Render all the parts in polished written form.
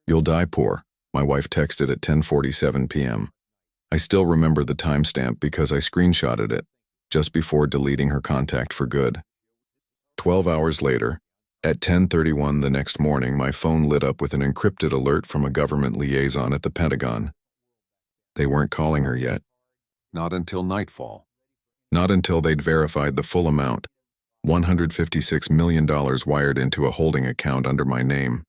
You'll die poor, my wife texted at 10:47 p.m. I still remember the timestamp because I screenshotted it, just before deleting her contact for good. 12 hours later, at 10:31 the next morning, my phone lit up with an encrypted alert from a government liaison at the Pentagon. They weren't calling her yet. Not until nightfall. Not until they'd verified the full amount, $156 million wired into a holding account under my name.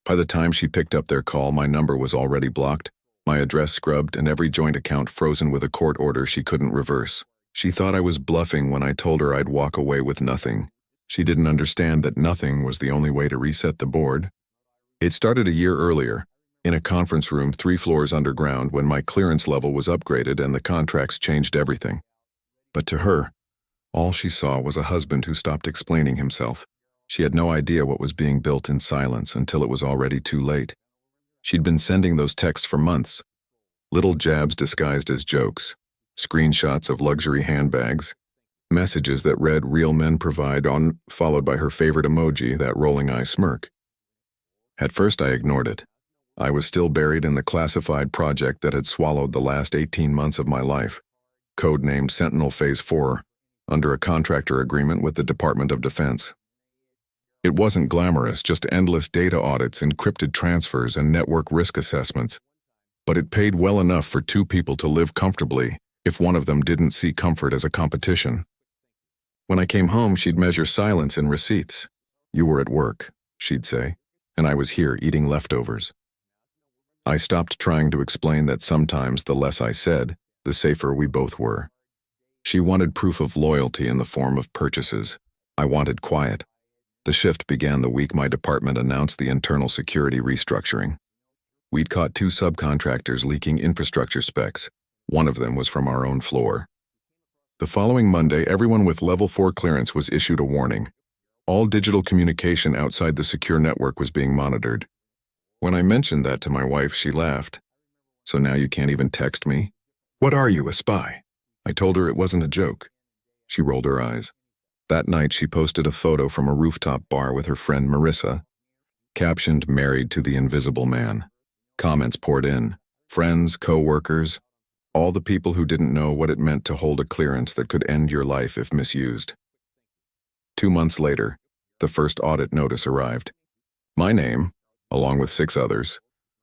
By the time she picked up their call, my number was already blocked, my address scrubbed, and every joint account frozen with a court order she couldn't reverse. She thought I was bluffing when I told her I'd walk away with nothing. She didn't understand that nothing was the only way to reset the board. It started a year earlier, in a conference room 3 floors underground, when my clearance level was upgraded and the contracts changed everything. But to her, all she saw was a husband who stopped explaining himself. She had no idea what was being built in silence until it was already too late. She'd been sending those texts for months. Little jabs disguised as jokes, screenshots of luxury handbags, messages that read "real men provide" on, followed by her favorite emoji, that rolling eye smirk. At first I ignored it. I was still buried in the classified project that had swallowed the last 18 months of my life, codenamed Sentinel Phase 4, under a contractor agreement with the Department of Defense. It wasn't glamorous, just endless data audits, encrypted transfers, and network risk assessments. But it paid well enough for 2 people to live comfortably if one of them didn't see comfort as a competition. When I came home, she'd measure silence in receipts. "You were at work," she'd say, "and I was here eating leftovers." I stopped trying to explain that sometimes the less I said, the safer we both were. She wanted proof of loyalty in the form of purchases. I wanted quiet. The shift began the week my department announced the internal security restructuring. We'd caught 2 subcontractors leaking infrastructure specs. One of them was from our own floor. The following Monday, everyone with Level 4 clearance was issued a warning. All digital communication outside the secure network was being monitored. When I mentioned that to my wife, she laughed. "So now you can't even text me? What are you, a spy?" I told her it wasn't a joke. She rolled her eyes. That night, she posted a photo from a rooftop bar with her friend Marissa, captioned "Married to the Invisible Man." Comments poured in. Friends, co-workers, all the people who didn't know what it meant to hold a clearance that could end your life if misused. 2 months later, the first audit notice arrived. My name, along with 6 others,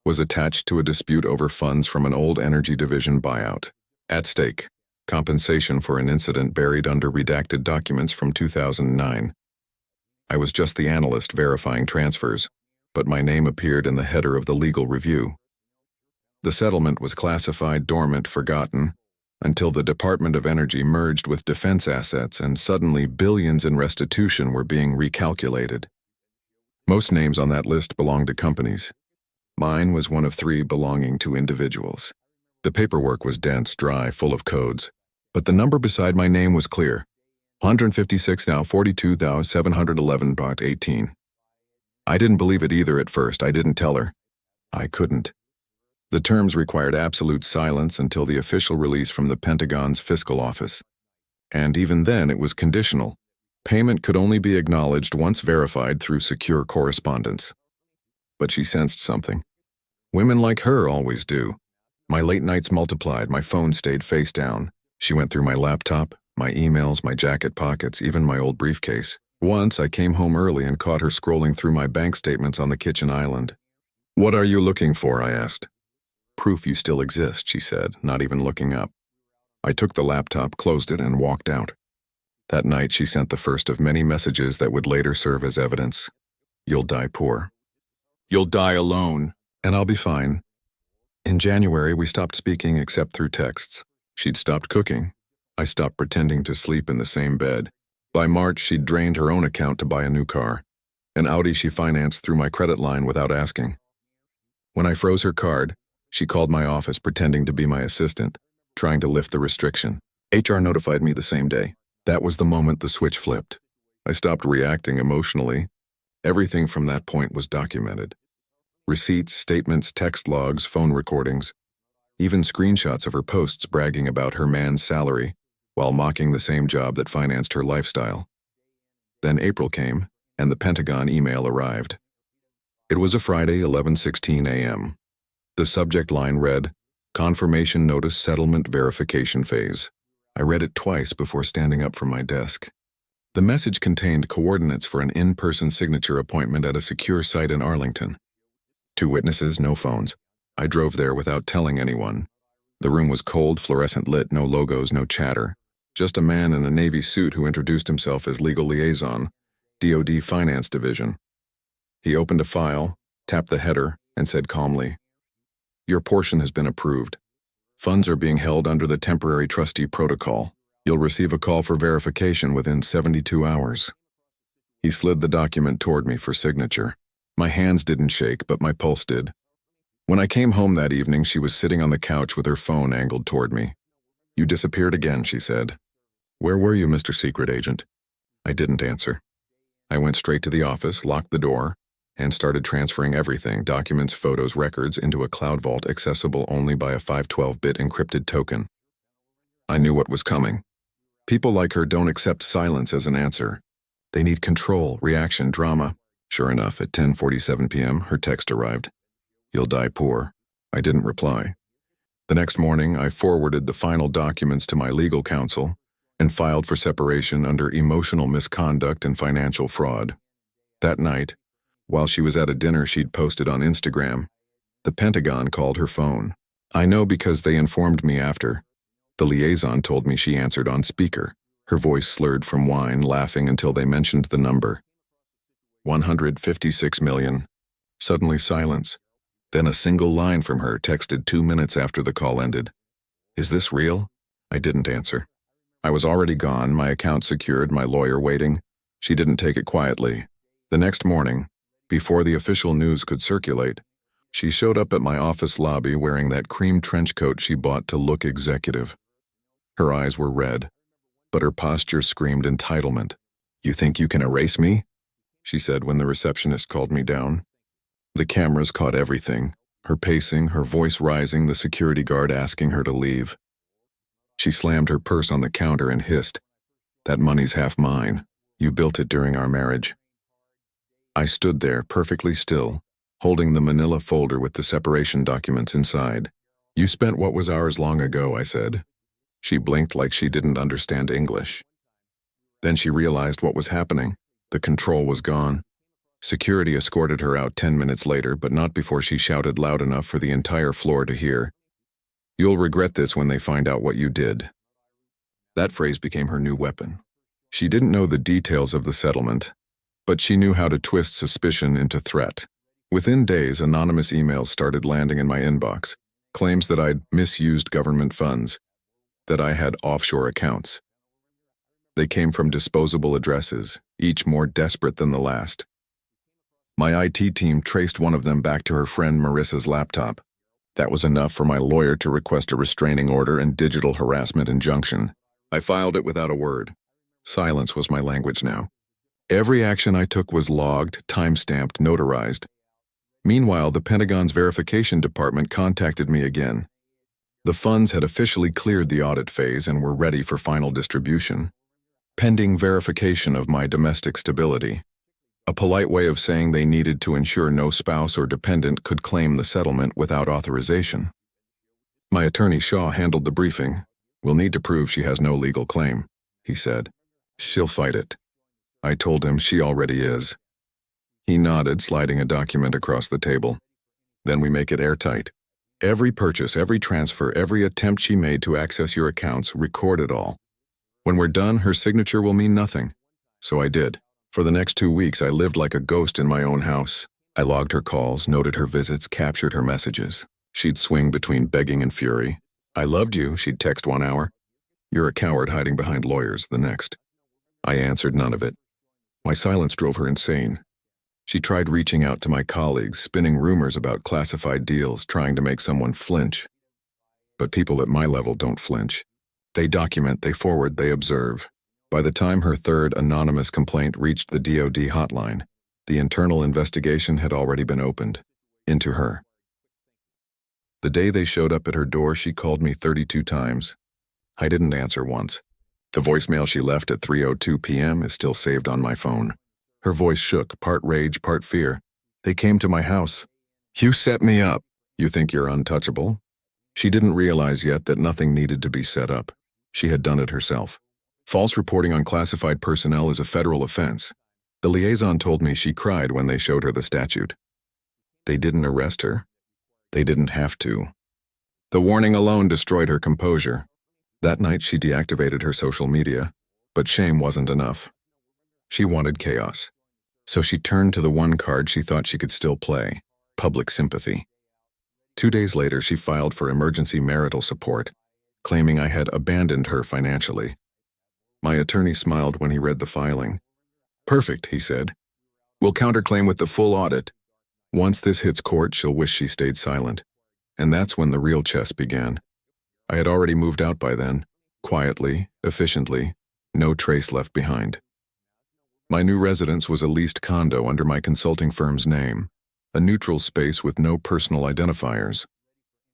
was attached to a dispute over funds from an old energy division buyout. At stake, compensation for an incident buried under redacted documents from 2009. I was just the analyst verifying transfers, but my name appeared in the header of the legal review. The settlement was classified dormant, forgotten, until the Department of Energy merged with defense assets, and suddenly billions in restitution were being recalculated. Most names on that list belonged to companies. Mine was one of 3 belonging to individuals. The paperwork was dense, dry, full of codes, but the number beside my name was clear: 156,042,711.18. I didn't believe it either at first. I didn't tell her. I couldn't. The terms required absolute silence until the official release from the Pentagon's fiscal office. And even then, it was conditional. Payment could only be acknowledged once verified through secure correspondence. But she sensed something. Women like her always do. My late nights multiplied, my phone stayed face down. She went through my laptop, my emails, my jacket pockets, even my old briefcase. Once I came home early and caught her scrolling through my bank statements on the kitchen island. "What are you looking for?" I asked. "Proof you still exist," she said, not even looking up. I took the laptop, closed it, and walked out. That night she sent the first of many messages that would later serve as evidence. "You'll die poor. You'll die alone, and I'll be fine." In January, we stopped speaking except through texts. She'd stopped cooking. I stopped pretending to sleep in the same bed. By March, she'd drained her own account to buy a new car, an Audi she financed through my credit line without asking. When I froze her card, she called my office pretending to be my assistant, trying to lift the restriction. HR notified me the same day. That was the moment the switch flipped. I stopped reacting emotionally. Everything from that point was documented. Receipts, statements, text logs, phone recordings, even screenshots of her posts bragging about her man's salary while mocking the same job that financed her lifestyle. Then April came, and the Pentagon email arrived. It was a Friday, 11:16 a.m. The subject line read, "Confirmation Notice Settlement Verification Phase." I read it twice before standing up from my desk. The message contained coordinates for an in-person signature appointment at a secure site in Arlington. 2 witnesses, no phones. I drove there without telling anyone. The room was cold, fluorescent lit, no logos, no chatter. Just a man in a Navy suit who introduced himself as legal liaison, DoD Finance Division. He opened a file, tapped the header, and said calmly, "Your portion has been approved. Funds are being held under the temporary trustee protocol. You'll receive a call for verification within 72 hours. He slid the document toward me for signature. My hands didn't shake, but my pulse did. When I came home that evening, she was sitting on the couch with her phone angled toward me. "You disappeared again," she said. "Where were you, Mr. Secret Agent?" I didn't answer. I went straight to the office, locked the door, and started transferring everything, documents, photos, records, into a cloud vault accessible only by a 512-bit encrypted token. I knew what was coming. People like her don't accept silence as an answer. They need control, reaction, drama. Sure enough, at 10:47 p.m., her text arrived. "You'll die poor." I didn't reply. The next morning, I forwarded the final documents to my legal counsel and filed for separation under emotional misconduct and financial fraud. That night, while she was at a dinner she'd posted on Instagram, the Pentagon called her phone. I know because they informed me after. The liaison told me she answered on speaker, her voice slurred from wine, laughing until they mentioned the number. 156 million. Suddenly silence. Then a single line from her texted 2 minutes after the call ended. "Is this real?" I didn't answer. I was already gone, my account secured, my lawyer waiting. She didn't take it quietly. The next morning, before the official news could circulate, she showed up at my office lobby wearing that cream trench coat she bought to look executive. Her eyes were red, but her posture screamed entitlement. "You think you can erase me?" she said when the receptionist called me down. The cameras caught everything, her pacing, her voice rising, the security guard asking her to leave. She slammed her purse on the counter and hissed, "That money's half mine. You built it during our marriage." I stood there, perfectly still, holding the manila folder with the separation documents inside. "You spent what was ours long ago," I said. She blinked like she didn't understand English. Then she realized what was happening. The control was gone. Security escorted her out 10 minutes later, but not before she shouted loud enough for the entire floor to hear, "You'll regret this when they find out what you did." That phrase became her new weapon. She didn't know the details of the settlement, but she knew how to twist suspicion into threat. Within days, anonymous emails started landing in my inbox, claims that I'd misused government funds, that I had offshore accounts. They came from disposable addresses, each more desperate than the last. My IT team traced one of them back to her friend Marissa's laptop. That was enough for my lawyer to request a restraining order and digital harassment injunction. I filed it without a word. Silence was my language now. Every action I took was logged, time-stamped, notarized. Meanwhile, the Pentagon's verification department contacted me again. The funds had officially cleared the audit phase and were ready for final distribution, pending verification of my domestic stability. A polite way of saying they needed to ensure no spouse or dependent could claim the settlement without authorization. My attorney Shaw handled the briefing. "We'll need to prove she has no legal claim," he said. "She'll fight it." I told him she already is. He nodded, sliding a document across the table. "Then we make it airtight. Every purchase, every transfer, every attempt she made to access your accounts, record it all. When we're done, her signature will mean nothing." So I did. For the next 2 weeks, I lived like a ghost in my own house. I logged her calls, noted her visits, captured her messages. She'd swing between begging and fury. "I loved you," she'd text 1 hour. "You're a coward hiding behind lawyers," the next. I answered none of it. My silence drove her insane. She tried reaching out to my colleagues, spinning rumors about classified deals, trying to make someone flinch. But people at my level don't flinch. They document, they forward, they observe. By the time her third anonymous complaint reached the DoD hotline, the internal investigation had already been opened. Into her. The day they showed up at her door, she called me 32 times. I didn't answer once. The voicemail she left at 3:02 p.m. is still saved on my phone. Her voice shook, part rage, part fear. They came to my house. You set me up. You think you're untouchable? She didn't realize yet that nothing needed to be set up. She had done it herself. False reporting on classified personnel is a federal offense. The liaison told me she cried when they showed her the statute. They didn't arrest her. They didn't have to. The warning alone destroyed her composure. That night she deactivated her social media, but shame wasn't enough. She wanted chaos. So she turned to the one card she thought she could still play: public sympathy. 2 days later, she filed for emergency marital support, claiming I had abandoned her financially. My attorney smiled when he read the filing. Perfect, he said. We'll counterclaim with the full audit. Once this hits court, she'll wish she stayed silent. And that's when the real chess began. I had already moved out by then, quietly, efficiently, no trace left behind. My new residence was a leased condo under my consulting firm's name, a neutral space with no personal identifiers.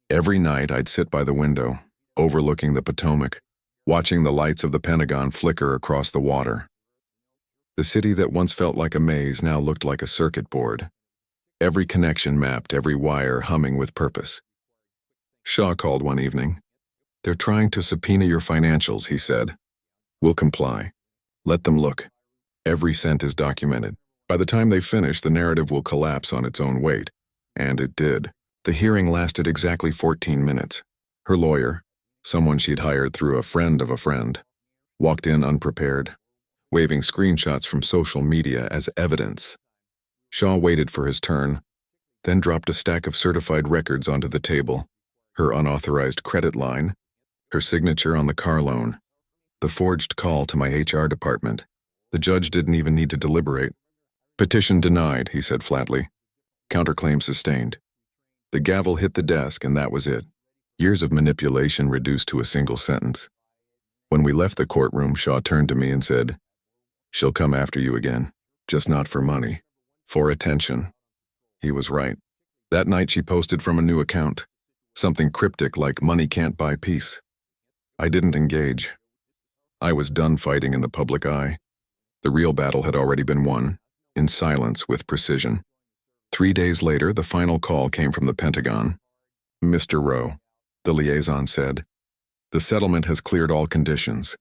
Every night I'd sit by the window, overlooking the Potomac, watching the lights of the Pentagon flicker across the water. The city that once felt like a maze now looked like a circuit board. Every connection mapped, every wire humming with purpose. Shaw called one evening. They're trying to subpoena your financials, he said. We'll comply. Let them look. Every cent is documented. By the time they finish, the narrative will collapse on its own weight. And it did. The hearing lasted exactly 14 minutes. Her lawyer, someone she'd hired through a friend of a friend, walked in unprepared, waving screenshots from social media as evidence. Shaw waited for his turn, then dropped a stack of certified records onto the table: her unauthorized credit line, her signature on the car loan, the forged call to my HR department. The judge didn't even need to deliberate. Petition denied, he said flatly. Counterclaim sustained. The gavel hit the desk, and that was it. Years of manipulation reduced to a single sentence. When we left the courtroom, Shaw turned to me and said, "She'll come after you again, just not for money, for attention." He was right. That night she posted from a new account, something cryptic like "money can't buy peace." I didn't engage. I was done fighting in the public eye. The real battle had already been won, in silence with precision. 3 days later, the final call came from the Pentagon. "Mr. Rowe," the liaison said, "the settlement has cleared all conditions.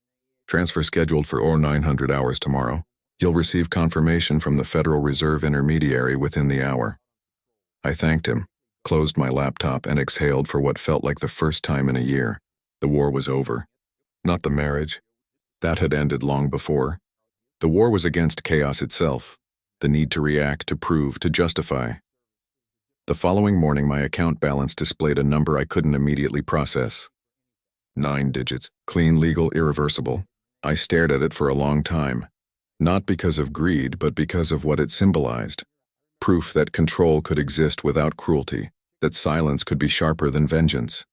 Transfer scheduled for 900 hours tomorrow. You'll receive confirmation from the Federal Reserve intermediary within the hour." I thanked him, closed my laptop, and exhaled for what felt like the first time in a year. The war was over. Not the marriage. That had ended long before. The war was against chaos itself, the need to react, to prove, to justify. The following morning, my account balance displayed a number I couldn't immediately process. 9 digits, clean, legal, irreversible. I stared at it for a long time, not because of greed, but because of what it symbolized. Proof that control could exist without cruelty, that silence could be sharper than vengeance.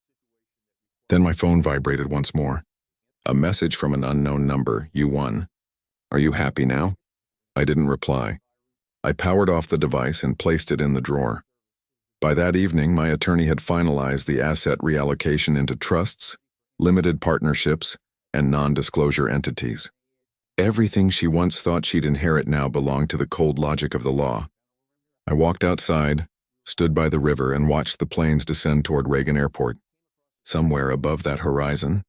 Then my phone vibrated once more. A message from an unknown number: "You won. Are you happy now?" I didn't reply. I powered off the device and placed it in the drawer. By that evening, my attorney had finalized the asset reallocation into trusts, limited partnerships, and non-disclosure entities. Everything she once thought she'd inherit now belonged to the cold logic of the law. I walked outside, stood by the river, and watched the planes descend toward Reagan Airport. Somewhere above that horizon,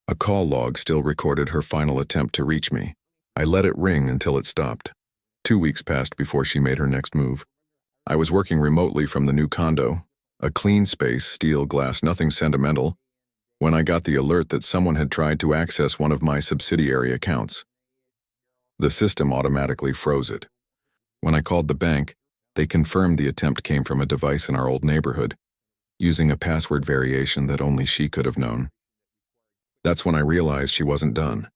a call log still recorded her final attempt to reach me. I let it ring until it stopped. 2 weeks passed before she made her next move. I was working remotely from the new condo, a clean space, steel glass, nothing sentimental, when I got the alert that someone had tried to access one of my subsidiary accounts. The system automatically froze it. When I called the bank, they confirmed the attempt came from a device in our old neighborhood, using a password variation that only she could have known. That's when I realized she wasn't done.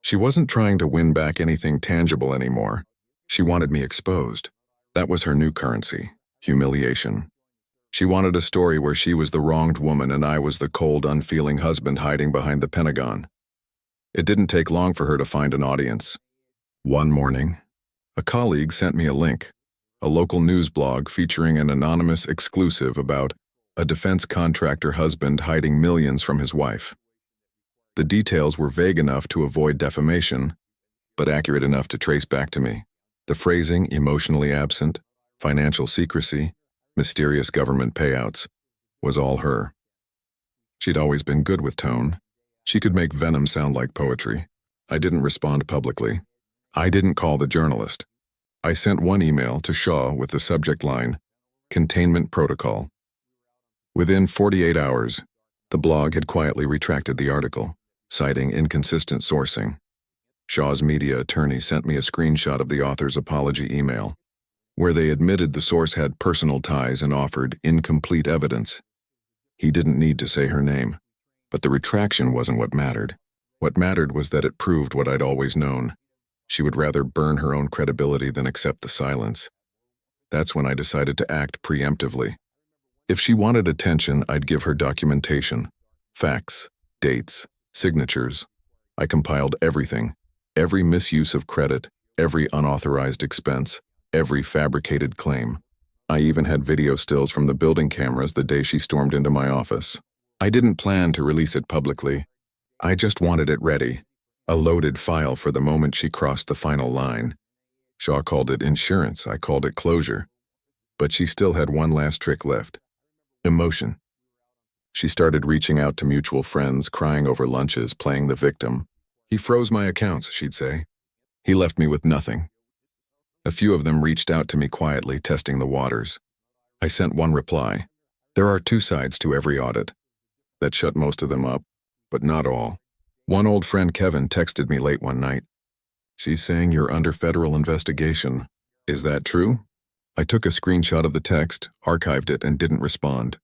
She wasn't trying to win back anything tangible anymore. She wanted me exposed. That was her new currency: humiliation. She wanted a story where she was the wronged woman and I was the cold, unfeeling husband hiding behind the Pentagon. It didn't take long for her to find an audience. One morning, a colleague sent me a link, a local news blog featuring an anonymous exclusive about a defense contractor husband hiding millions from his wife. The details were vague enough to avoid defamation, but accurate enough to trace back to me. The phrasing emotionally absent, financial secrecy, mysterious government payouts, was all her. She'd always been good with tone. She could make venom sound like poetry. I didn't respond publicly. I didn't call the journalist. I sent one email to Shaw with the subject line, Containment Protocol. Within 48 hours, the blog had quietly retracted the article, citing inconsistent sourcing. Shaw's media attorney sent me a screenshot of the author's apology email, where they admitted the source had personal ties and offered incomplete evidence. He didn't need to say her name, but the retraction wasn't what mattered. What mattered was that it proved what I'd always known. She would rather burn her own credibility than accept the silence. That's when I decided to act preemptively. If she wanted attention, I'd give her documentation, facts, dates, signatures. I compiled everything, every misuse of credit, every unauthorized expense, every fabricated claim. I even had video stills from the building cameras the day she stormed into my office. I didn't plan to release it publicly. I just wanted it ready, a loaded file for the moment she crossed the final line. Shaw called it insurance, I called it closure. But she still had one last trick left. Emotion. She started reaching out to mutual friends, crying over lunches, playing the victim. He froze my accounts, she'd say. He left me with nothing. A few of them reached out to me quietly, testing the waters. I sent one reply. There are two sides to every audit. That shut most of them up, but not all. One old friend, Kevin, texted me late one night. She's saying you're under federal investigation. Is that true? I took a screenshot of the text, archived it, and didn't respond.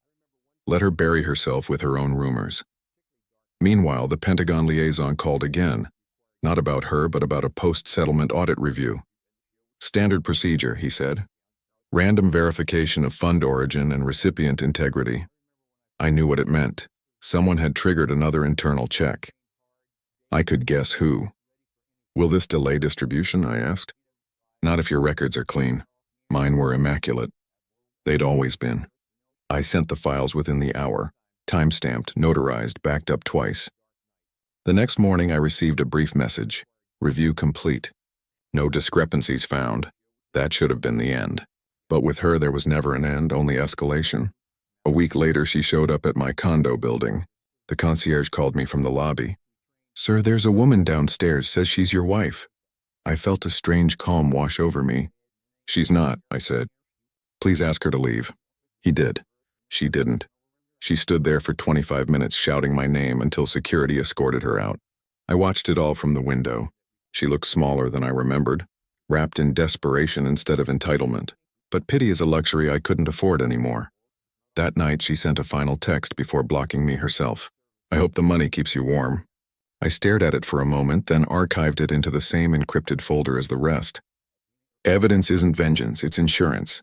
Let her bury herself with her own rumors. Meanwhile, the Pentagon liaison called again. Not about her, but about a post-settlement audit review. Standard procedure, he said. Random verification of fund origin and recipient integrity. I knew what it meant. Someone had triggered another internal check. I could guess who. Will this delay distribution? I asked. Not if your records are clean. Mine were immaculate. They'd always been. I sent the files within the hour, time-stamped, notarized, backed up twice. The next morning I received a brief message. Review complete. No discrepancies found. That should have been the end. But with her there was never an end, only escalation. A week later she showed up at my condo building. The concierge called me from the lobby. Sir, there's a woman downstairs, says she's your wife. I felt a strange calm wash over me. She's not, I said. Please ask her to leave. He did. She didn't. She stood there for 25 minutes shouting my name until security escorted her out. I watched it all from the window. She looked smaller than I remembered, wrapped in desperation instead of entitlement. But pity is a luxury I couldn't afford anymore. That night she sent a final text before blocking me herself. I hope the money keeps you warm. I stared at it for a moment, then archived it into the same encrypted folder as the rest. Evidence isn't vengeance, it's insurance.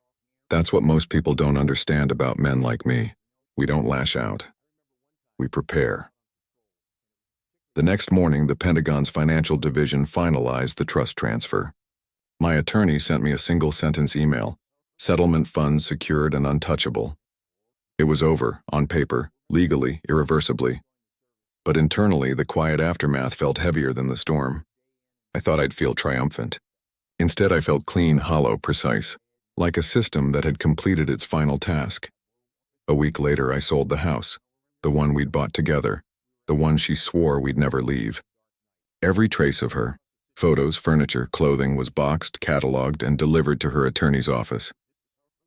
That's what most people don't understand about men like me. We don't lash out. We prepare. The next morning, the Pentagon's financial division finalized the trust transfer. My attorney sent me a single-sentence email. Settlement funds secured and untouchable. It was over, on paper, legally, irreversibly. But internally, the quiet aftermath felt heavier than the storm. I thought I'd feel triumphant. Instead, I felt clean, hollow, precise, like a system that had completed its final task. A week later, I sold the house, the one we'd bought together, the one she swore we'd never leave. Every trace of her, photos, furniture, clothing, was boxed, cataloged, and delivered to her attorney's office.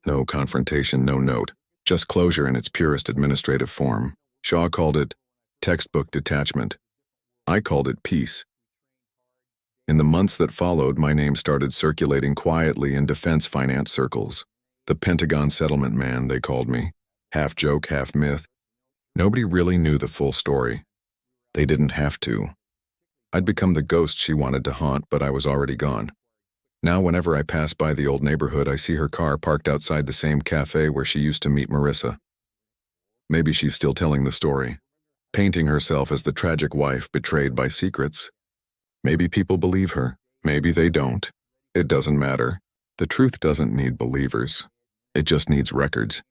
No confrontation, no note, just closure in its purest administrative form. Shaw called it textbook detachment. I called it peace. In the months that followed, my name started circulating quietly in defense finance circles. The Pentagon settlement man, they called me. Half joke, half myth. Nobody really knew the full story. They didn't have to. I'd become the ghost she wanted to haunt, but I was already gone. Now whenever I pass by the old neighborhood, I see her car parked outside the same cafe where she used to meet Marissa. Maybe she's still telling the story, painting herself as the tragic wife betrayed by secrets. Maybe people believe her. Maybe they don't. It doesn't matter. The truth doesn't need believers. It just needs records.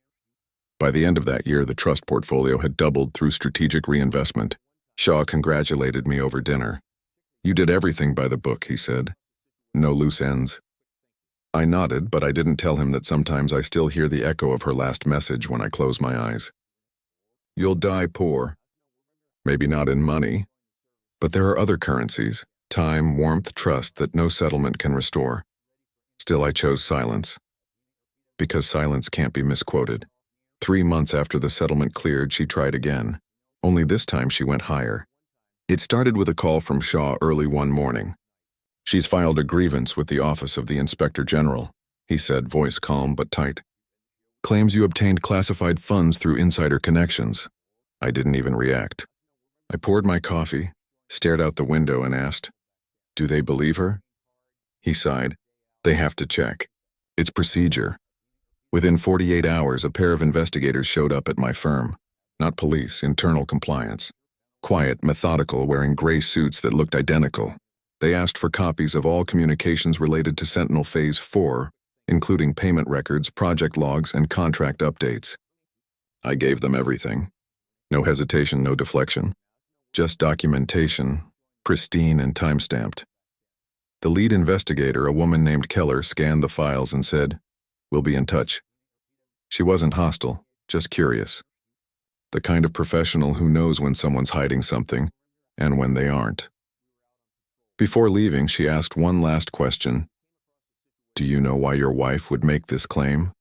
By the end of that year, the trust portfolio had doubled through strategic reinvestment. Shaw congratulated me over dinner. You did everything by the book, he said. No loose ends. I nodded, but I didn't tell him that sometimes I still hear the echo of her last message when I close my eyes. You'll die poor. Maybe not in money, but there are other currencies, time, warmth, trust that no settlement can restore. Still, I chose silence. Because silence can't be misquoted. 3 months after the settlement cleared, she tried again. Only this time she went higher. It started with a call from Shaw early one morning. She's filed a grievance with the Office of the Inspector General, he said, voice calm but tight. Claims you obtained classified funds through insider connections. I didn't even react. I poured my coffee, stared out the window and asked, do they believe her? He sighed. They have to check. It's procedure. Within 48 hours, a pair of investigators showed up at my firm. Not police, internal compliance. Quiet, methodical, wearing gray suits that looked identical. They asked for copies of all communications related to Sentinel Phase 4, including payment records, project logs, and contract updates. I gave them everything. No hesitation, no deflection. Just documentation, pristine and time-stamped. The lead investigator, a woman named Keller, scanned the files and said, "We'll be in touch." She wasn't hostile, just curious. The kind of professional who knows when someone's hiding something and when they aren't. Before leaving, she asked one last question. Do you know why your wife would make this claim?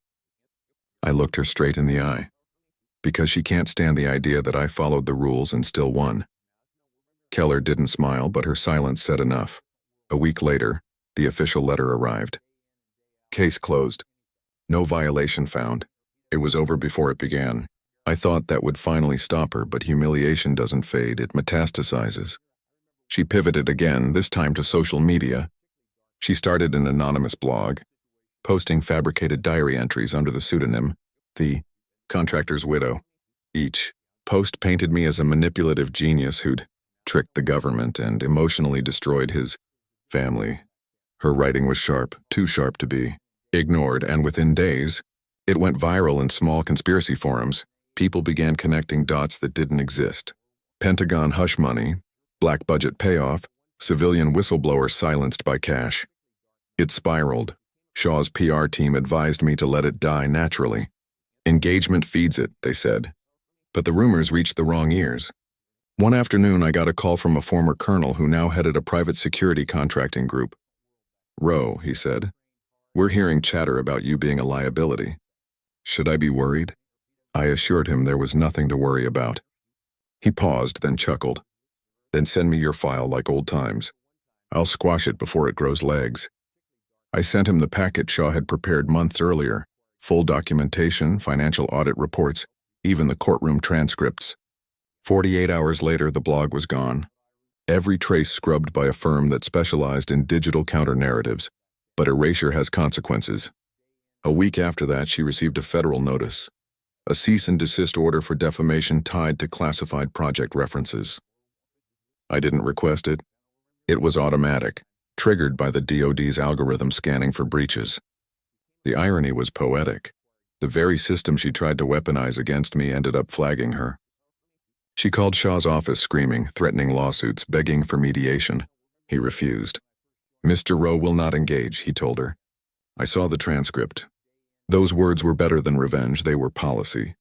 I looked her straight in the eye. Because she can't stand the idea that I followed the rules and still won. Keller didn't smile, but her silence said enough. A week later, the official letter arrived. Case closed. No violation found. It was over before it began. I thought that would finally stop her, but humiliation doesn't fade, it metastasizes. She pivoted again, this time to social media. She started an anonymous blog, posting fabricated diary entries under the pseudonym, The Contractor's Widow. Each post painted me as a manipulative genius who'd tricked the government and emotionally destroyed his family. Her writing was sharp, too sharp to be ignored, and within days, it went viral in small conspiracy forums. People began connecting dots that didn't exist. Pentagon hush money, black budget payoff, civilian whistleblower silenced by cash. It spiraled. Shaw's PR team advised me to let it die naturally. Engagement feeds it, they said. But the rumors reached the wrong ears. One afternoon, I got a call from a former colonel who now headed a private security contracting group. Rowe, he said, we're hearing chatter about you being a liability. Should I be worried? I assured him there was nothing to worry about. He paused, then chuckled. Then send me your file like old times. I'll squash it before it grows legs. I sent him the packet Shaw had prepared months earlier. Full documentation, financial audit reports, even the courtroom transcripts. 48 hours later, the blog was gone. Every trace scrubbed by a firm that specialized in digital counter-narratives. But erasure has consequences. A week after that, she received a federal notice. A cease and desist order for defamation tied to classified project references. I didn't request it. It was automatic, triggered by the DoD's algorithm scanning for breaches. The irony was poetic. The very system she tried to weaponize against me ended up flagging her. She called Shaw's office screaming, threatening lawsuits, begging for mediation. He refused. Mr. Rowe will not engage, he told her. I saw the transcript. Those words were better than revenge, they were policy.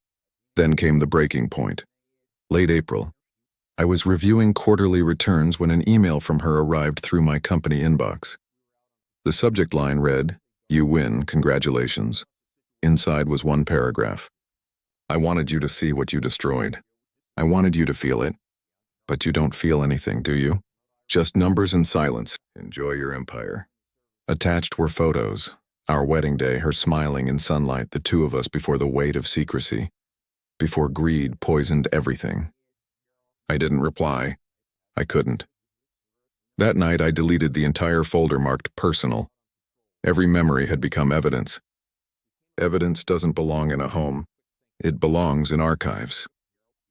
Then came the breaking point. Late April. I was reviewing quarterly returns when an email from her arrived through my company inbox. The subject line read, "You win, congratulations." Inside was one paragraph. I wanted you to see what you destroyed. I wanted you to feel it. But you don't feel anything, do you? Just numbers and silence. Enjoy your empire. Attached were photos. Our wedding day, her smiling in sunlight, the two of us before the weight of secrecy. Before greed poisoned everything. I didn't reply. I couldn't. That night, I deleted the entire folder marked personal. Every memory had become evidence. Evidence doesn't belong in a home. It belongs in archives.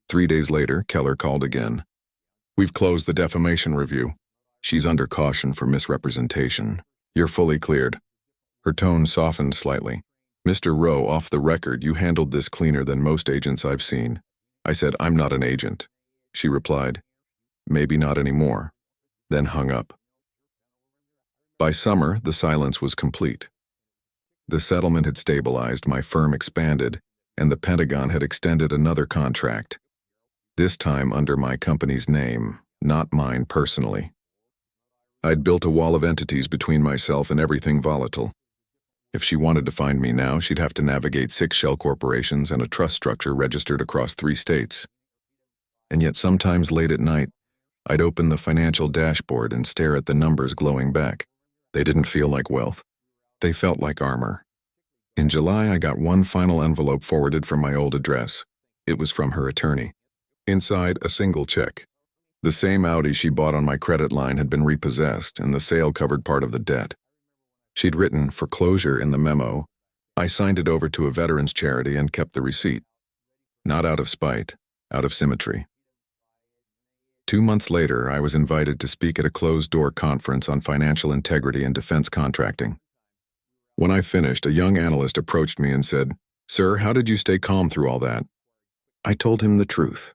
3 days later, Keller called again. We've closed the defamation review. She's under caution for misrepresentation. You're fully cleared. Her tone softened slightly. Mr. Rowe, off the record, you handled this cleaner than most agents I've seen. I said, I'm not an agent. She replied, maybe not anymore, then hung up. By summer, the silence was complete. The settlement had stabilized, my firm expanded, and the Pentagon had extended another contract. This time under my company's name, not mine personally. I'd built a wall of entities between myself and everything volatile. If she wanted to find me now, she'd have to navigate 6 shell corporations and a trust structure registered across 3 states. And yet sometimes late at night, I'd open the financial dashboard and stare at the numbers glowing back. They didn't feel like wealth. They felt like armor. In July, I got one final envelope forwarded from my old address. It was from her attorney. Inside, a single check. The same Audi she bought on my credit line had been repossessed, and the sale covered part of the debt. She'd written foreclosure in the memo. I signed it over to a veterans charity and kept the receipt. Not out of spite, out of symmetry. 2 months later, I was invited to speak at a closed-door conference on financial integrity and defense contracting. When I finished, a young analyst approached me and said, "Sir, how did you stay calm through all that?" I told him the truth.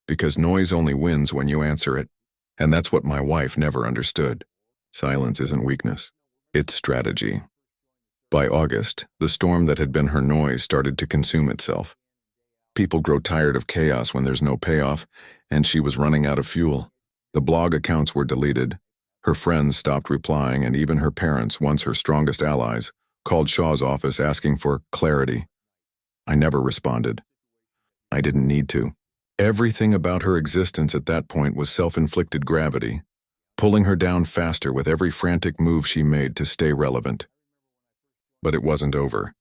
Because noise only wins when you answer it, and that's what my wife never understood. Silence isn't weakness, it's strategy. By August, the storm that had been her noise started to consume itself. People grow tired of chaos when there's no payoff, and she was running out of fuel. The blog accounts were deleted. Her friends stopped replying, and even her parents, once her strongest allies, called Shaw's office asking for clarity. I never responded. I didn't need to. Everything about her existence at that point was self-inflicted gravity, pulling her down faster with every frantic move she made to stay relevant. But it wasn't over.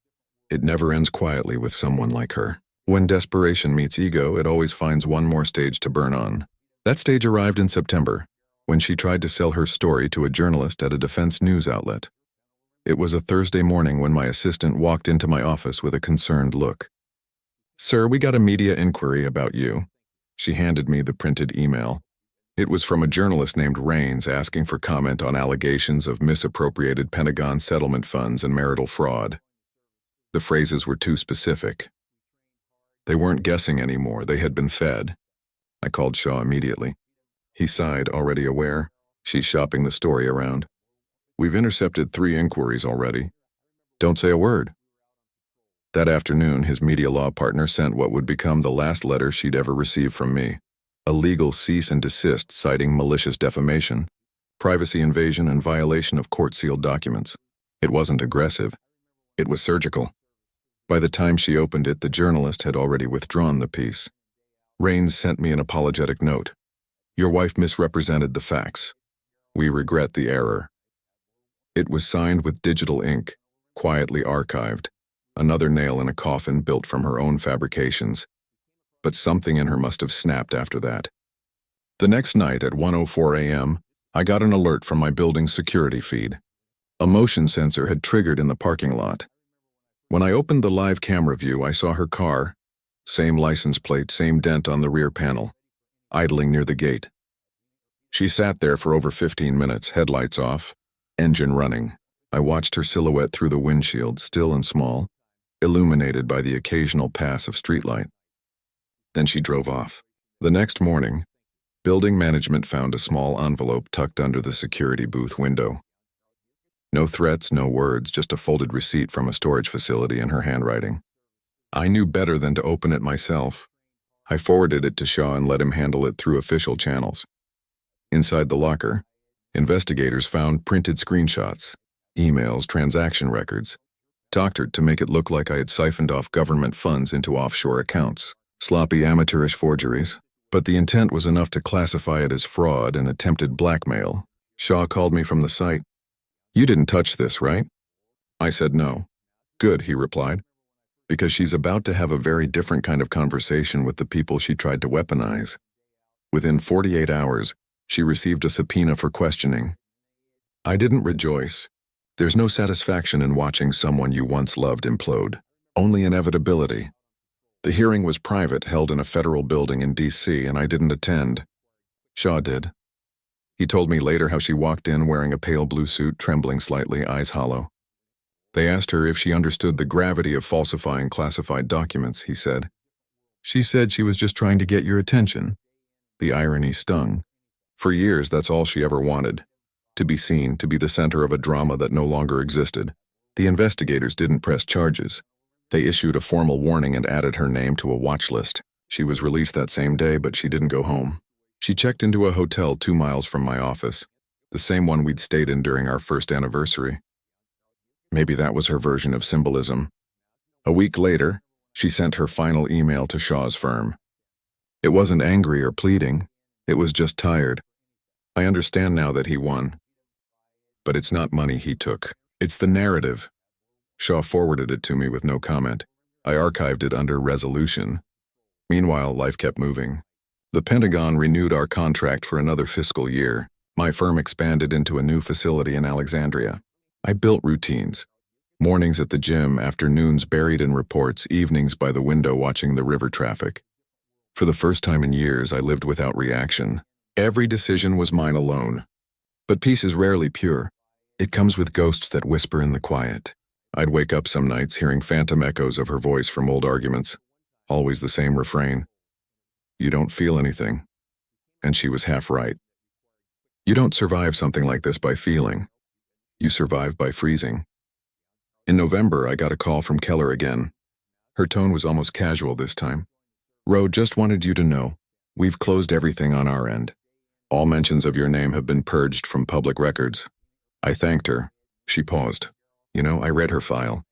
It never ends quietly with someone like her. When desperation meets ego, it always finds one more stage to burn on. That stage arrived in September, when she tried to sell her story to a journalist at a defense news outlet. It was a Thursday morning when my assistant walked into my office with a concerned look. "Sir, we got a media inquiry about you." She handed me the printed email. It was from a journalist named Rains asking for comment on allegations of misappropriated Pentagon settlement funds and marital fraud. The phrases were too specific. They weren't guessing anymore, they had been fed. I called Shaw immediately. He sighed, already aware. "She's shopping the story around. We've intercepted 3 inquiries already. Don't say a word." That afternoon, his media law partner sent what would become the last letter she'd ever receive from me. A legal cease and desist citing malicious defamation, privacy invasion, and violation of court-sealed documents. It wasn't aggressive. It was surgical. By the time she opened it, the journalist had already withdrawn the piece. Rains sent me an apologetic note. "Your wife misrepresented the facts. We regret the error." It was signed with digital ink, quietly archived. Another nail in a coffin built from her own fabrications. But something in her must have snapped after that. The next night at 1:04 a.m., I got an alert from my building's security feed. A motion sensor had triggered in the parking lot. When I opened the live camera view, I saw her car, same license plate, same dent on the rear panel, idling near the gate. She sat there for over 15 minutes, headlights off, engine running. I watched her silhouette through the windshield, still and small, illuminated by the occasional pass of streetlight. Then she drove off. The next morning, building management found a small envelope tucked under the security booth window. No threats, no words, just a folded receipt from a storage facility in her handwriting. I knew better than to open it myself. I forwarded it to Shaw and let him handle it through official channels. Inside the locker, investigators found printed screenshots, emails, transaction records, doctored to make it look like I had siphoned off government funds into offshore accounts. Sloppy, amateurish forgeries, but the intent was enough to classify it as fraud and attempted blackmail. Shaw called me from the site. "You didn't touch this, right?" I said no. "Good," he replied, "because she's about to have a very different kind of conversation with the people she tried to weaponize." Within 48 hours, she received a subpoena for questioning. I didn't rejoice. There's no satisfaction in watching someone you once loved implode, only inevitability. The hearing was private, held in a federal building in D.C., and I didn't attend. Shaw did. He told me later how she walked in wearing a pale blue suit, trembling slightly, eyes hollow. They asked her if she understood the gravity of falsifying classified documents, he said. She said she was just trying to get your attention. The irony stung. For years, that's all she ever wanted. To be seen, to be the center of a drama that no longer existed. The investigators didn't press charges. They issued a formal warning and added her name to a watch list. She was released that same day, but she didn't go home. She checked into a hotel 2 miles from my office, the same one we'd stayed in during our first anniversary. Maybe that was her version of symbolism. A week later, she sent her final email to Shaw's firm. It wasn't angry or pleading. It was just tired. I understand now that he won. But it's not money he took. It's the narrative. Shaw forwarded it to me with no comment. I archived it under resolution. Meanwhile, life kept moving. The Pentagon renewed our contract for another fiscal year. My firm expanded into a new facility in Alexandria. I built routines. Mornings at the gym, afternoons buried in reports, evenings by the window watching the river traffic. For the first time in years, I lived without reaction. Every decision was mine alone. But peace is rarely pure. It comes with ghosts that whisper in the quiet. I'd wake up some nights hearing phantom echoes of her voice from old arguments. Always the same refrain. You don't feel anything. And she was half right. You don't survive something like this by feeling. You survive by freezing. In November, I got a call from Keller again. Her tone was almost casual this time. Ro, just wanted you to know, we've closed everything on our end. All mentions of your name have been purged from public records. I thanked her. She paused. I read her file.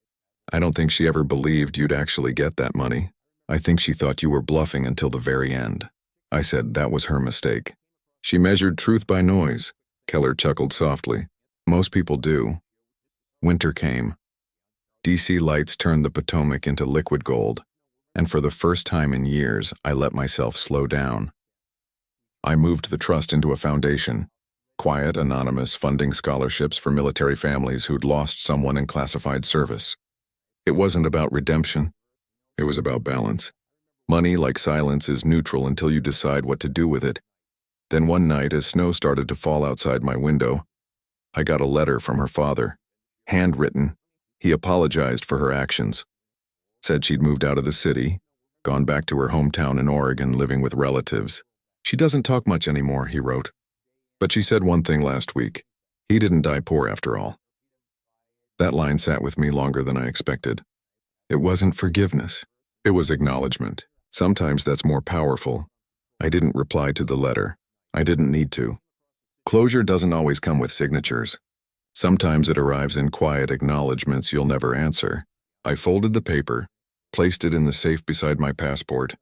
I don't think she ever believed you'd actually get that money. I think she thought you were bluffing until the very end. I said that was her mistake. She measured truth by noise. Keller chuckled softly. Most people do. Winter came. DC lights turned the Potomac into liquid gold, and for the first time in years, I let myself slow down. I moved the trust into a foundation. Quiet, anonymous, funding scholarships for military families who'd lost someone in classified service. It wasn't about redemption. It was about balance. Money, like silence, is neutral until you decide what to do with it. Then one night, as snow started to fall outside my window, I got a letter from her father. Handwritten. He apologized for her actions. Said she'd moved out of the city, gone back to her hometown in Oregon, living with relatives. She doesn't talk much anymore, he wrote. But she said one thing last week. He didn't die poor after all. That line sat with me longer than I expected. It wasn't forgiveness. It was acknowledgement. Sometimes that's more powerful. I didn't reply to the letter. I didn't need to. Closure doesn't always come with signatures. Sometimes it arrives in quiet acknowledgments you'll never answer. I folded the paper, placed it in the safe beside my passport,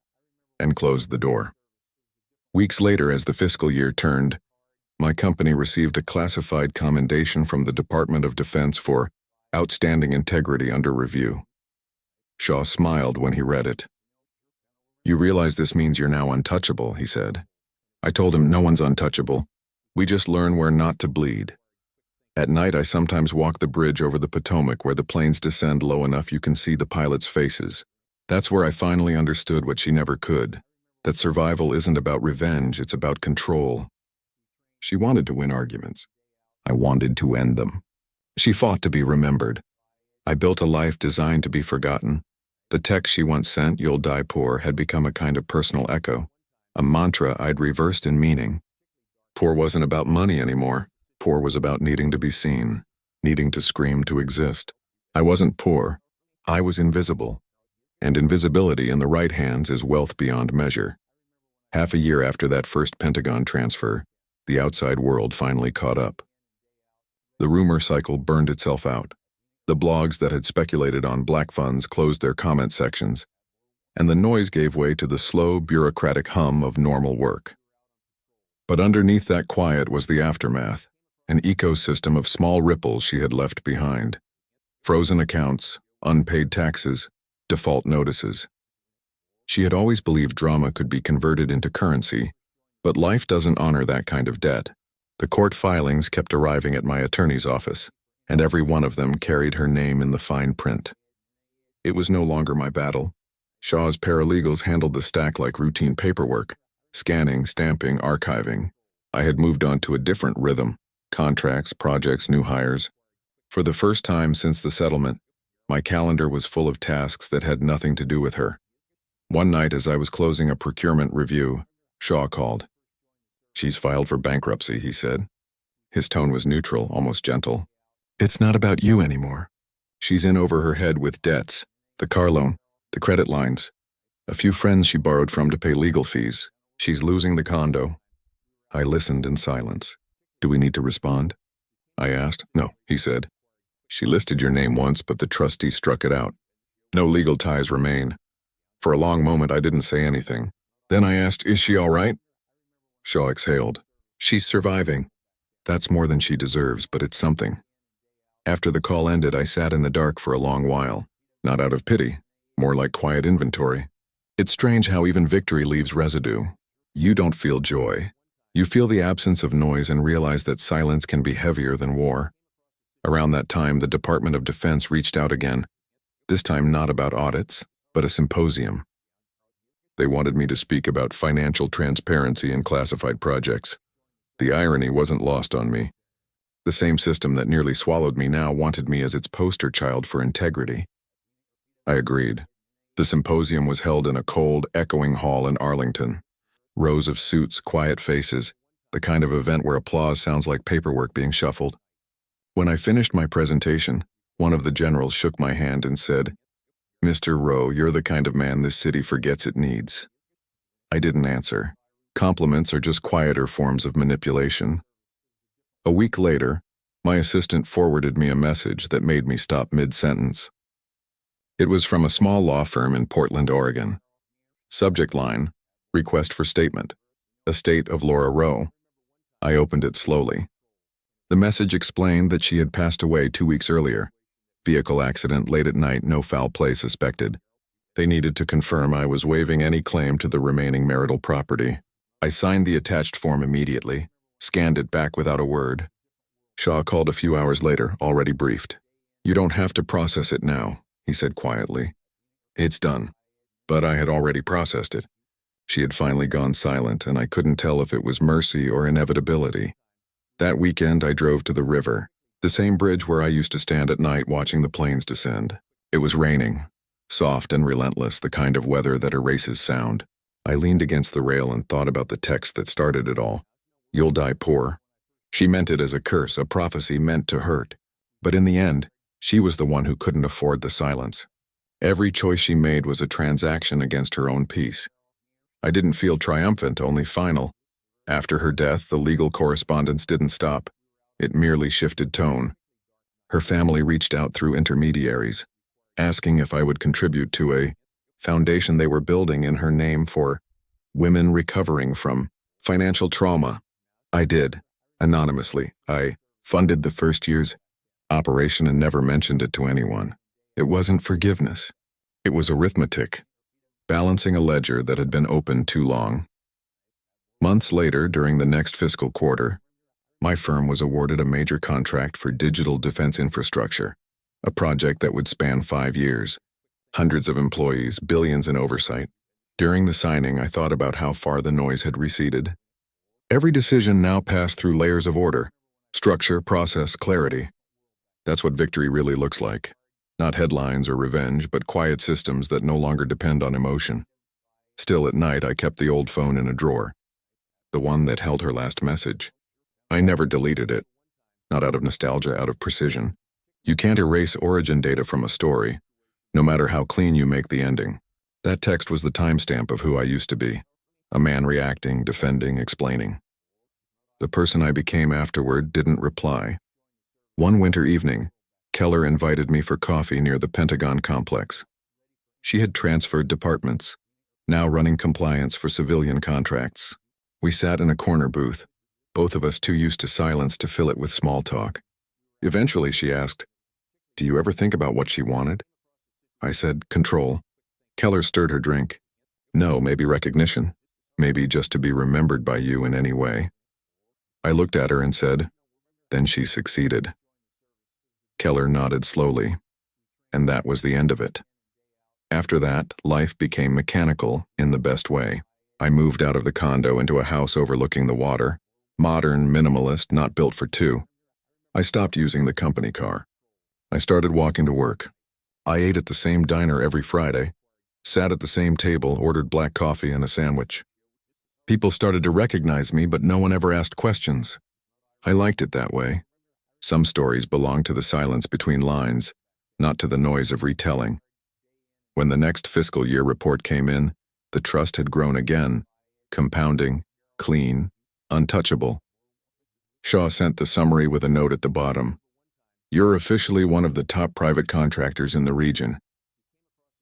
and closed the door. Weeks later, as the fiscal year turned, my company received a classified commendation from the Department of Defense for outstanding integrity under review. Shaw smiled when he read it. You realize this means you're now untouchable, he said. I told him no one's untouchable. We just learn where not to bleed. At night, I sometimes walk the bridge over the Potomac where the planes descend low enough you can see the pilots' faces. That's where I finally understood what she never could, that survival isn't about revenge, it's about control. She wanted to win arguments. I wanted to end them. She fought to be remembered. I built a life designed to be forgotten. The text she once sent, "You'll die poor," had become a kind of personal echo, a mantra I'd reversed in meaning. Poor wasn't about money anymore. Poor was about needing to be seen, needing to scream to exist. I wasn't poor. I was invisible. And invisibility in the right hands is wealth beyond measure. Half a year after that first Pentagon transfer, the outside world finally caught up. The rumor cycle burned itself out. The blogs that had speculated on black funds closed their comment sections, and the noise gave way to the slow, bureaucratic hum of normal work. But underneath that quiet was the aftermath, an ecosystem of small ripples she had left behind. Frozen accounts, unpaid taxes, default notices. She had always believed drama could be converted into currency, but life doesn't honor that kind of debt. The court filings kept arriving at my attorney's office, and every one of them carried her name in the fine print. It was no longer my battle. Shaw's paralegals handled the stack like routine paperwork, scanning, stamping, archiving. I had moved on to a different rhythm, contracts, projects, new hires. For the first time since the settlement, my calendar was full of tasks that had nothing to do with her. One night as I was closing a procurement review, Shaw called. "She's filed for bankruptcy," he said. His tone was neutral, almost gentle. "It's not about you anymore. She's in over her head with debts, the car loan, the credit lines, a few friends she borrowed from to pay legal fees. She's losing the condo. I listened in silence. Do we need to respond? I asked. No, he said. She listed your name once, but the trustee struck it out. No legal ties remain. For a long moment, I didn't say anything. Then I asked, is she all right? Shaw exhaled. She's surviving. That's more than she deserves, but it's something. After the call ended, I sat in the dark for a long while. Not out of pity, more like quiet inventory. It's strange how even victory leaves residue. You don't feel joy. You feel the absence of noise and realize that silence can be heavier than war. Around that time, the Department of Defense reached out again, this time not about audits, but a symposium. They wanted me to speak about financial transparency in classified projects. The irony wasn't lost on me. The same system that nearly swallowed me now wanted me as its poster child for integrity. I agreed. The symposium was held in a cold, echoing hall in Arlington. Rows of suits, quiet faces, the kind of event where applause sounds like paperwork being shuffled. When I finished my presentation, one of the generals shook my hand and said, "Mr. Rowe, you're the kind of man this city forgets it needs." I didn't answer. Compliments are just quieter forms of manipulation. A week later, my assistant forwarded me a message that made me stop mid-sentence. It was from a small law firm in Portland, Oregon. Subject line, request for statement, estate of Laura Rowe. I opened it slowly. The message explained that she had passed away 2 weeks earlier. Vehicle accident late at night, no foul play suspected. They needed to confirm I was waiving any claim to the remaining marital property. I signed the attached form immediately, scanned it back without a word. Shaw called a few hours later, already briefed. "You don't have to process it now," he said quietly. "It's done." But I had already processed it. She had finally gone silent, and I couldn't tell if it was mercy or inevitability. That weekend, I drove to the river, the same bridge where I used to stand at night watching the planes descend. It was raining, soft and relentless, the kind of weather that erases sound. I leaned against the rail and thought about the text that started it all. "You'll die poor." She meant it as a curse, a prophecy meant to hurt. But in the end, she was the one who couldn't afford the silence. Every choice she made was a transaction against her own peace. I didn't feel triumphant, only final. After her death, the legal correspondence didn't stop. It merely shifted tone. Her family reached out through intermediaries, asking if I would contribute to a foundation they were building in her name for women recovering from financial trauma. I did, anonymously. I funded the first year's operation and never mentioned it to anyone. It wasn't forgiveness. It was arithmetic, balancing a ledger that had been open too long. Months later, during the next fiscal quarter, my firm was awarded a major contract for digital defense infrastructure, a project that would span 5 years. Hundreds of employees, billions in oversight. During the signing, I thought about how far the noise had receded. Every decision now passed through layers of order, structure, process, clarity. That's what victory really looks like. Not headlines or revenge, but quiet systems that no longer depend on emotion. Still at night, I kept the old phone in a drawer, the one that held her last message. I never deleted it. Not out of nostalgia, out of precision. You can't erase origin data from a story, no matter how clean you make the ending. That text was the timestamp of who I used to be. A man reacting, defending, explaining. The person I became afterward didn't reply. One winter evening, Keller invited me for coffee near the Pentagon complex. She had transferred departments, now running compliance for civilian contracts. We sat in a corner booth, both of us too used to silence to fill it with small talk. Eventually she asked, "Do you ever think about what she wanted?" I said, "Control." Keller stirred her drink. "No, maybe recognition. Maybe just to be remembered by you in any way." I looked at her and said, "Then she succeeded." Keller nodded slowly, and that was the end of it. After that, life became mechanical in the best way. I moved out of the condo into a house overlooking the water, modern, minimalist, not built for two. I stopped using the company car. I started walking to work. I ate at the same diner every Friday, sat at the same table, ordered black coffee and a sandwich. People started to recognize me, but no one ever asked questions. I liked it that way. Some stories belonged to the silence between lines, not to the noise of retelling. When the next fiscal year report came in, the trust had grown again, compounding, clean, untouchable. Shaw sent the summary with a note at the bottom. You're officially one of the top private contractors in the region.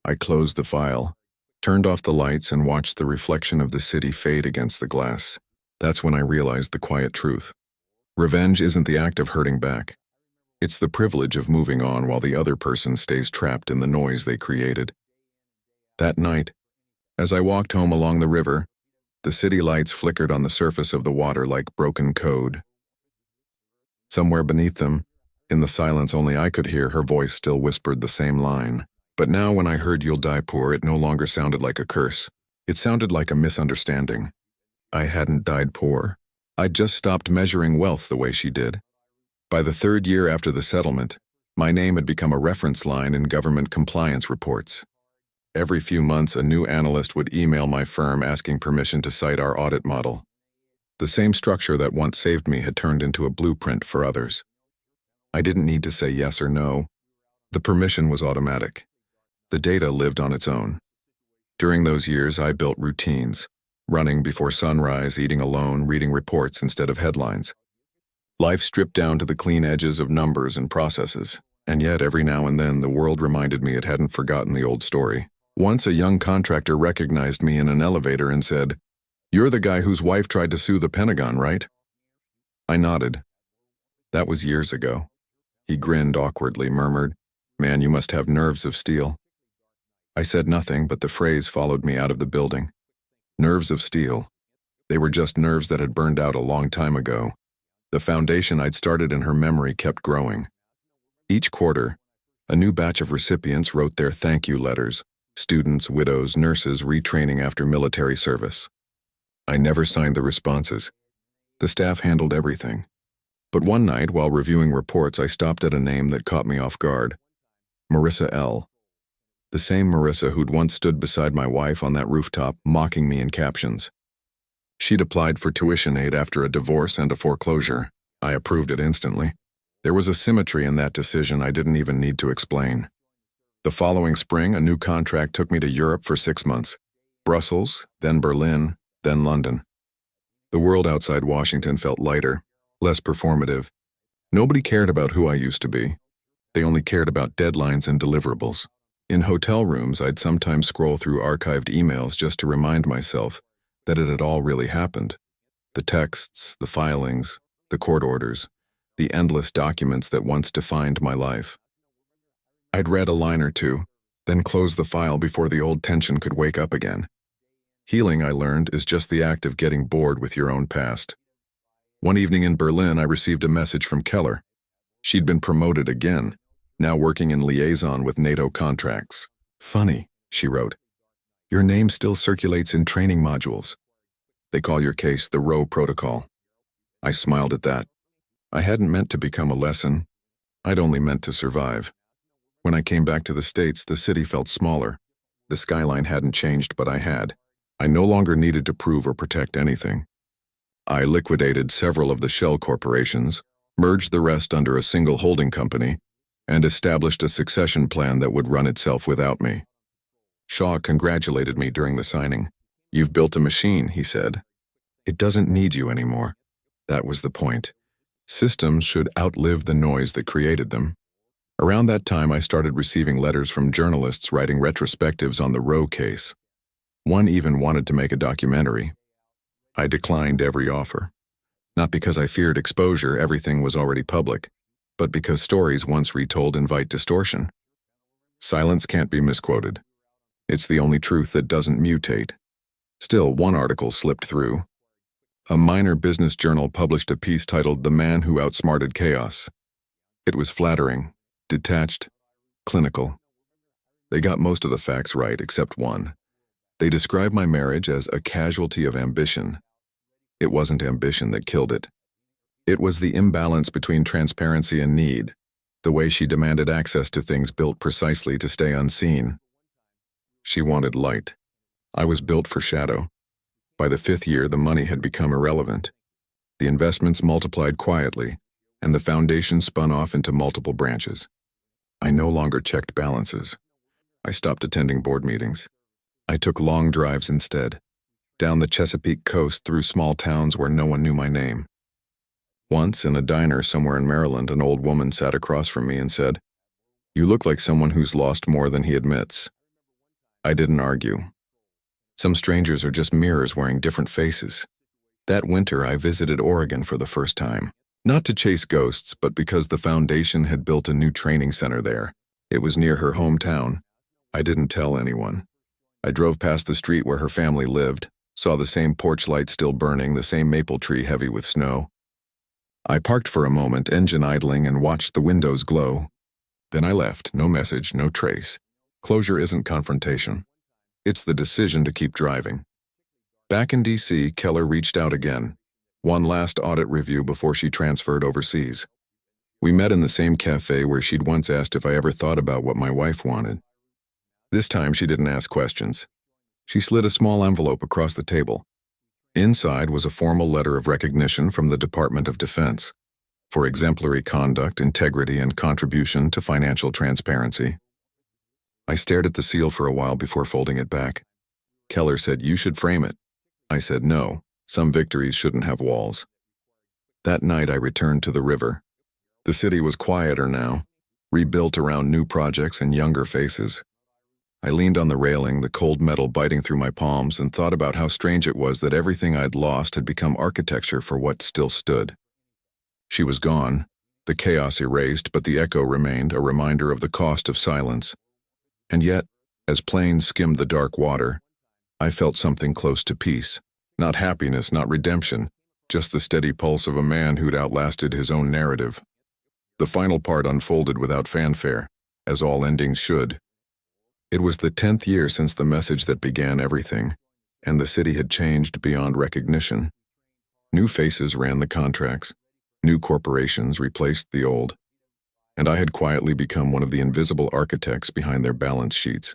I closed the file, turned off the lights, and watched the reflection of the city fade against the glass. That's when I realized the quiet truth. Revenge isn't the act of hurting back. It's the privilege of moving on while the other person stays trapped in the noise they created. That night, as I walked home along the river, the city lights flickered on the surface of the water like broken code. Somewhere beneath them, in the silence only I could hear, her voice still whispered the same line. But now when I heard "You'll die poor," it no longer sounded like a curse. It sounded like a misunderstanding. I hadn't died poor. I'd just stopped measuring wealth the way she did. By the third year after the settlement, my name had become a reference line in government compliance reports. Every few months, a new analyst would email my firm asking permission to cite our audit model. The same structure that once saved me had turned into a blueprint for others. I didn't need to say yes or no. The permission was automatic. The data lived on its own. During those years, I built routines, running before sunrise, eating alone, reading reports instead of headlines. Life stripped down to the clean edges of numbers and processes, and yet every now and then the world reminded me it hadn't forgotten the old story. Once a young contractor recognized me in an elevator and said, "You're the guy whose wife tried to sue the Pentagon, right?" I nodded. That was years ago. He grinned awkwardly, murmured, "Man, you must have nerves of steel." I said nothing, but the phrase followed me out of the building. Nerves of steel. They were just nerves that had burned out a long time ago. The foundation I'd started in her memory kept growing. Each quarter, a new batch of recipients wrote their thank you letters, students, widows, nurses retraining after military service. I never signed the responses. The staff handled everything. But one night, while reviewing reports, I stopped at a name that caught me off guard. Marissa L. The same Marissa who'd once stood beside my wife on that rooftop, mocking me in captions. She'd applied for tuition aid after a divorce and a foreclosure. I approved it instantly. There was a symmetry in that decision I didn't even need to explain. The following spring, a new contract took me to Europe for 6 months. Brussels, then Berlin, then London. The world outside Washington felt lighter, less performative. Nobody cared about who I used to be. They only cared about deadlines and deliverables. In hotel rooms, I'd sometimes scroll through archived emails just to remind myself that it had all really happened. The texts, the filings, the court orders, the endless documents that once defined my life. I'd read a line or two, then close the file before the old tension could wake up again. Healing, I learned, is just the act of getting bored with your own past. One evening in Berlin, I received a message from Keller. She'd been promoted again, now working in liaison with NATO contracts. "Funny," she wrote. "Your name still circulates in training modules. They call your case the Roe Protocol." I smiled at that. I hadn't meant to become a lesson. I'd only meant to survive. When I came back to the States, the city felt smaller. The skyline hadn't changed, but I had. I no longer needed to prove or protect anything. I liquidated several of the shell corporations, merged the rest under a single holding company, and established a succession plan that would run itself without me. Shaw congratulated me during the signing. "You've built a machine," he said. "It doesn't need you anymore." That was the point. Systems should outlive the noise that created them. Around that time, I started receiving letters from journalists writing retrospectives on the Roe case. One even wanted to make a documentary. I declined every offer. Not because I feared exposure, everything was already public, but because stories once retold invite distortion. Silence can't be misquoted. It's the only truth that doesn't mutate. Still, one article slipped through. A minor business journal published a piece titled "The Man Who Outsmarted Chaos." It was flattering, detached, clinical. They got most of the facts right, except one. They described my marriage as a casualty of ambition. It wasn't ambition that killed it. It was the imbalance between transparency and need, the way she demanded access to things built precisely to stay unseen. She wanted light. I was built for shadow. By the 5th year, the money had become irrelevant. The investments multiplied quietly, and the foundation spun off into multiple branches. I no longer checked balances. I stopped attending board meetings. I took long drives instead, down the Chesapeake coast through small towns where no one knew my name. Once, in a diner somewhere in Maryland, an old woman sat across from me and said, "You look like someone who's lost more than he admits." I didn't argue. Some strangers are just mirrors wearing different faces. That winter, I visited Oregon for the first time. Not to chase ghosts, but because the foundation had built a new training center there. It was near her hometown. I didn't tell anyone. I drove past the street where her family lived, saw the same porch light still burning, the same maple tree heavy with snow. I parked for a moment, engine idling, and watched the windows glow. Then I left, no message, no trace. Closure isn't confrontation. It's the decision to keep driving. Back in D.C., Keller reached out again. One last audit review before she transferred overseas. We met in the same cafe where she'd once asked if I ever thought about what my wife wanted. This time she didn't ask questions. She slid a small envelope across the table. Inside was a formal letter of recognition from the Department of Defense for exemplary conduct, integrity, and contribution to financial transparency. I stared at the seal for a while before folding it back. Keller said, "You should frame it." I said, "No, some victories shouldn't have walls." That night I returned to the river. The city was quieter now, rebuilt around new projects and younger faces. I leaned on the railing, the cold metal biting through my palms, and thought about how strange it was that everything I'd lost had become architecture for what still stood. She was gone, the chaos erased, but the echo remained, a reminder of the cost of silence. And yet, as planes skimmed the dark water, I felt something close to peace. Not happiness, not redemption, just the steady pulse of a man who'd outlasted his own narrative. The final part unfolded without fanfare, as all endings should. It was the 10th year since the message that began everything, and the city had changed beyond recognition. New faces ran the contracts, new corporations replaced the old, and I had quietly become one of the invisible architects behind their balance sheets.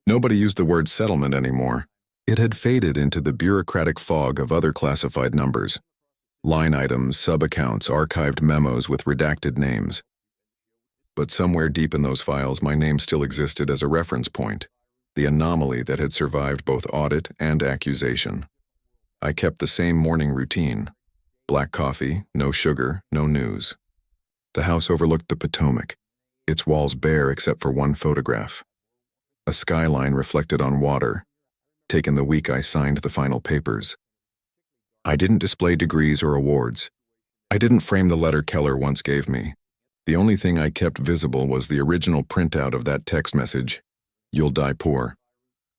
Nobody used the word settlement anymore. It had faded into the bureaucratic fog of other classified numbers. Line items, sub-accounts, archived memos with redacted names. But somewhere deep in those files, my name still existed as a reference point, the anomaly that had survived both audit and accusation. I kept the same morning routine. Black coffee, no sugar, no news. The house overlooked the Potomac, its walls bare except for one photograph. A skyline reflected on water, taken the week I signed the final papers. I didn't display degrees or awards. I didn't frame the letter Keller once gave me. The only thing I kept visible was the original printout of that text message, "You'll die poor,"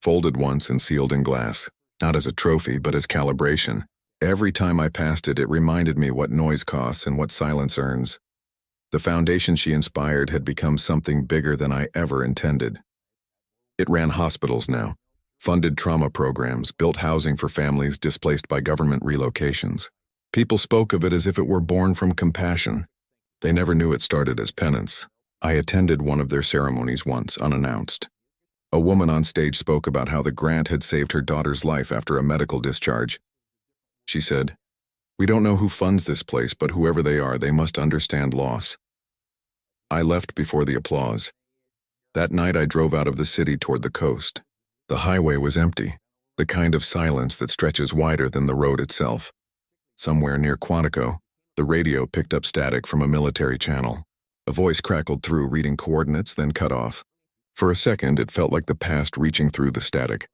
folded once and sealed in glass, not as a trophy but as calibration. Every time I passed it, it reminded me what noise costs and what silence earns. The foundation she inspired had become something bigger than I ever intended. It ran hospitals now, funded trauma programs, built housing for families displaced by government relocations. People spoke of it as if it were born from compassion. They never knew it started as penance. I attended one of their ceremonies once, unannounced. A woman on stage spoke about how the grant had saved her daughter's life after a medical discharge. She said, "We don't know who funds this place, but whoever they are, they must understand loss." I left before the applause. That night I drove out of the city toward the coast. The highway was empty, the kind of silence that stretches wider than the road itself. Somewhere near Quantico, the radio picked up static from a military channel. A voice crackled through, reading coordinates, then cut off. For a second, it felt like the past reaching through the static.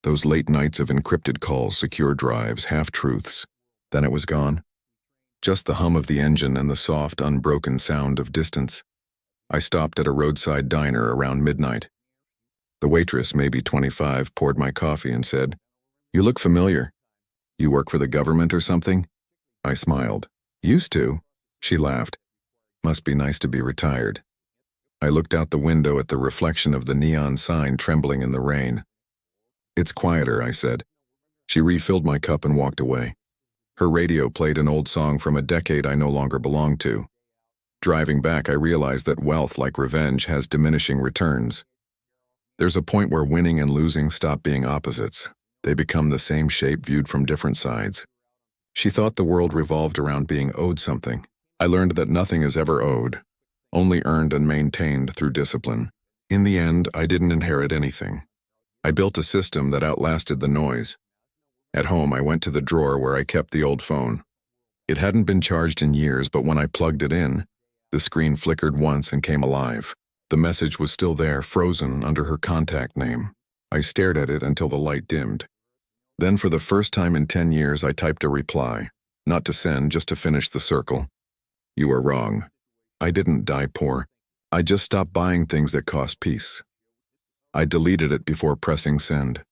Those late nights of encrypted calls, secure drives, half-truths. Then it was gone. Just the hum of the engine and the soft, unbroken sound of distance. I stopped at a roadside diner around midnight. The waitress, maybe 25, poured my coffee and said, "You look familiar. You work for the government or something?" I smiled. "Used to." She laughed. "Must be nice to be retired." I looked out the window at the reflection of the neon sign trembling in the rain. "It's quieter," I said. She refilled my cup and walked away. Her radio played an old song from a decade I no longer belonged to. Driving back, I realized that wealth, like revenge, has diminishing returns. There's a point where winning and losing stop being opposites. They become the same shape viewed from different sides. She thought the world revolved around being owed something. I learned that nothing is ever owed, only earned and maintained through discipline. In the end, I didn't inherit anything. I built a system that outlasted the noise. At home, I went to the drawer where I kept the old phone. It hadn't been charged in years, but when I plugged it in, the screen flickered once and came alive. The message was still there, frozen under her contact name. I stared at it until the light dimmed. Then, for the first time in 10 years, I typed a reply. Not to send, just to finish the circle. You are wrong. I didn't die poor. I just stopped buying things that cost peace. I deleted it before pressing send.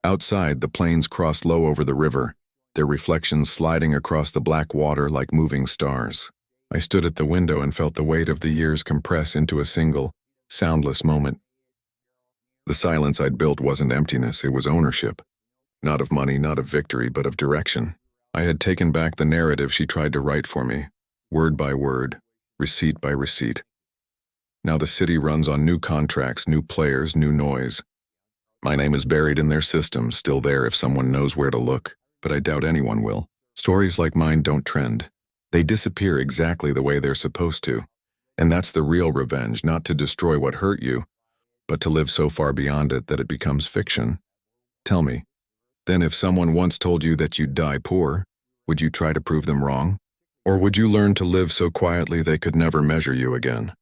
Outside, the planes crossed low over the river, their reflections sliding across the black water like moving stars. I stood at the window and felt the weight of the years compress into a single, soundless moment. The silence I'd built wasn't emptiness, it was ownership. Not of money, not of victory, but of direction. I had taken back the narrative she tried to write for me, word by word, receipt by receipt. Now the city runs on new contracts, new players, new noise. My name is buried in their system, still there if someone knows where to look, but I doubt anyone will. Stories like mine don't trend. They disappear exactly the way they're supposed to. And that's the real revenge, not to destroy what hurt you, but to live so far beyond it that it becomes fiction. Tell me, then if someone once told you that you'd die poor, would you try to prove them wrong? Or would you learn to live so quietly they could never measure you again?